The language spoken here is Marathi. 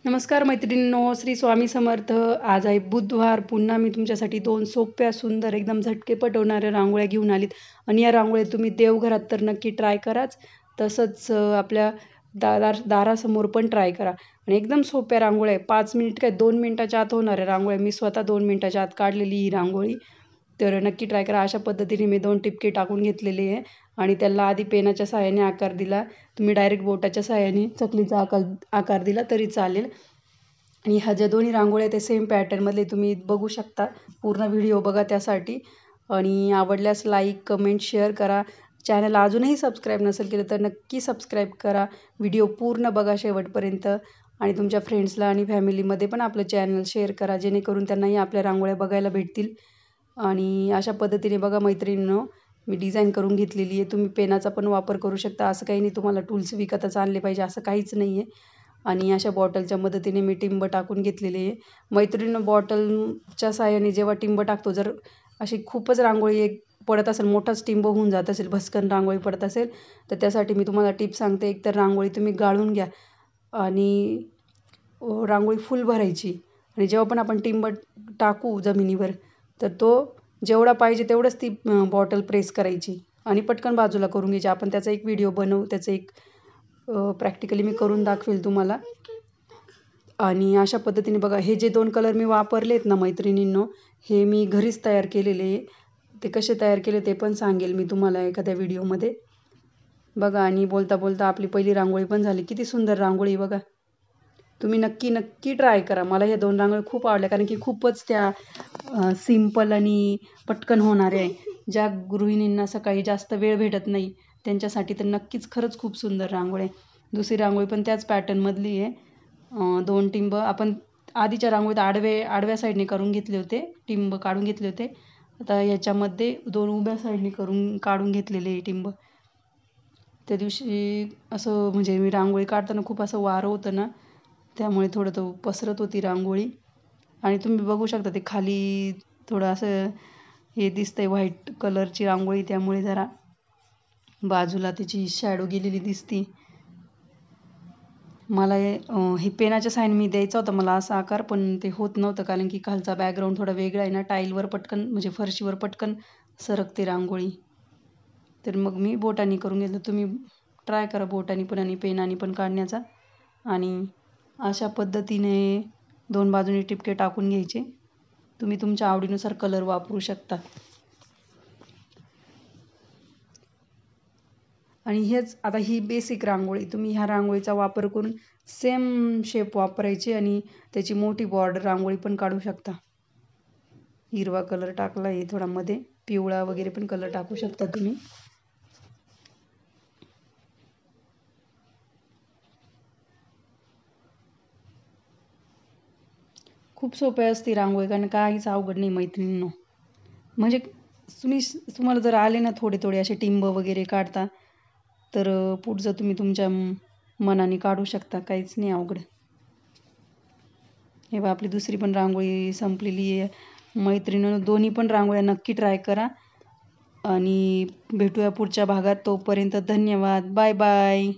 नमस्कार मैत्रिणींनो, श्री स्वामी समर्थ. आज आहे बुधवार. पुन्हा मी तुमच्यासाठी 2 सोप्या, सुंदर, एकदम झटकेपट होणाऱ्या रांगोळ्या घेऊन आलीत. आणि या रांगोळ्या तुम्ही देवघरात तर नक्की ट्राय कराच. तसंच आपल्या दारासमोर पण ट्राय करा. आणि एकदम सोप्या रांगोळ्या आहे. 5 मिनिट काय 2 मिनिटाच्या आत होणाऱ्या रांगोळ्या. मी स्वतः 2 मिनिटाच्या आत काढलेली ही रांगोळी. तर नक्की ट्राय करा. अशा पद्धतीने मी 2 टिपके टाकून घेतलेले आहे आणि त्याला आधी पेनाच्या सहाय्याने आकार दिला. तुम्ही डायरेक्ट बोटाच्या सहाय्याने चकलीचा आकार दिला तरी चालेल. आणि ह्या ज्या दोन्ही रांगोळ्या ते सेम पॅटर्नमधले तुम्ही बघू शकता. पूर्ण व्हिडिओ बघा त्यासाठी. आणि आवडल्यास लाईक, कमेंट, शेअर करा. चॅनल अजूनही सबस्क्राईब नसेल केलं तर नक्की सबस्क्राईब करा. व्हिडिओ पूर्ण बघा शेवटपर्यंत. आणि तुमच्या फ्रेंड्सला आणि फॅमिलीमध्ये पण आपलं चॅनल शेअर करा, जेणेकरून त्यांनाही आपल्या रांगोळ्या बघायला भेटतील. आणि अशा पद्धतीने बघा मैत्रिणींनो, मी डिझाईन करून घेतलेली आहे. तुम्ही पेनाचा पण वापर करू शकता. असं काही नाही तुम्हाला टूल्स विकतच आणले पाहिजे असं काहीच नाही आहे. आणि अशा बॉटलच्या मदतीने मी टिंब टाकून घेतलेले आहे. मैत्रिणींनो, बॉटलच्या साहाय्याने जेव्हा टिंब टाकतो, जर अशी खूपच रांगोळी एक पडत असेल, मोठाच टिंब होऊन जात असेल, भस्कन रांगोळी पडत असेल, तर त्यासाठी मी तुम्हाला टिप सांगते. एकतर रांगोळी तुम्ही गाळून घ्या आणि रांगोळी फुल भरायची. आणि जेव्हा पण आपण टिंब टाकू जमिनीवर, तर तो जेवढा पाहिजे तेवढंच ती बॉटल प्रेस करायची आणि पटकन बाजूला करून घ्यायची. आपण त्याचा एक व्हिडिओ बनवू, त्याचं एक प्रॅक्टिकली मी करून दाखवेल तुम्हाला. आणि अशा पद्धतीने बघा, हे जे 2 कलर मी वापरलेत ना मैत्रिणींनो, हे मी घरीच तयार केलेले आहे. ते कसे तयार केले ते पण सांगेल मी तुम्हाला एखाद्या व्हिडिओमध्ये. बघा, आणि बोलता बोलता आपली पहिली रांगोळी पण झाली. किती सुंदर रांगोळी बघा. तुम्ही नक्की नक्की ट्राय करा. मला ह्या 2 रांगोळ्या खूप आवडल्या, कारण की खूपच त्या सिंपल आणि पटकन होणाऱ्या आहे. ज्या गृहिणींना सकाळी जास्त वेळ भेटत नाही त्यांच्यासाठी तर नक्कीच खरंच खूप सुंदर रांगोळी आहे. दुसरी रांगोळी पण त्याच पॅटर्नमधली आहे. 2 टिंब आपण आधीच्या रांगोळीत आडव्या साईडने करून घेतले होते, टिंब काढून घेतले होते. आता याच्यामध्ये 2 उभ्या साईडने काढून घेतलेले टिंब. त्या दिवशी असं म्हणजे मी रांगोळी काढताना खूप असं वारं होतं ना, त्यामुळे थोडं तो पसरत होती रांगोळी. आणि तुम्ही बघू शकता ते खाली थोडं असं हे दिसतंय, व्हाईट कलरची रांगोळी, त्यामुळे जरा बाजूला त्याची शॅडो गेलेली दिसती. मला हे पेनाच्या साहाय्याने मी द्यायचा होता मला असा आकार, पण ते होत नव्हतं, कारण की खालचा बॅकग्राऊंड थोडा वेगळा आहे ना. टाईलवर पटकन म्हणजे फरशीवर पटकन सरकते रांगोळी. तर मग मी बोटाने करून घेतलं. तुम्ही ट्राय करा बोटाने पण आणि पेनाने पण काढण्याचा. आणि अशा पद्धतीने 2 बाजूनी टिपके टाकून घ्यायचे. तुम्ही तुमच्या आवडीनुसार कलर वापरू शकता. आणि हेच आता ही बेसिक रांगोळी, तुम्ही ह्या रांगोळीचा वापर करून सेम शेप वापरायचे आणि त्याची मोठी बॉर्डर रांगोळी पण काढू शकता. हिरवा कलर टाकला आहे थोडा मध्ये, पिवळा वगैरे पण कलर टाकू शकता तुम्ही. खूप सोपी असते रांगोळी, कारण काहीच अवघड नाही मैत्रिणींनो. म्हणजे तुम्हाला जर आले ना थोडे थोडे असे टिंब वगैरे काढता, तर पुढचं तुम्ही तुमच्या मनाने काढू शकता. काहीच नाही अवघड. हे बघा, आपली दुसरी पण रांगोळी संपलेली आहे. मैत्रिणींनो, दोन्ही पण रांगोळ्या नक्की ट्राय करा. आणि भेटूया पुढच्या भागात. तोपर्यंत धन्यवाद. Bye bye.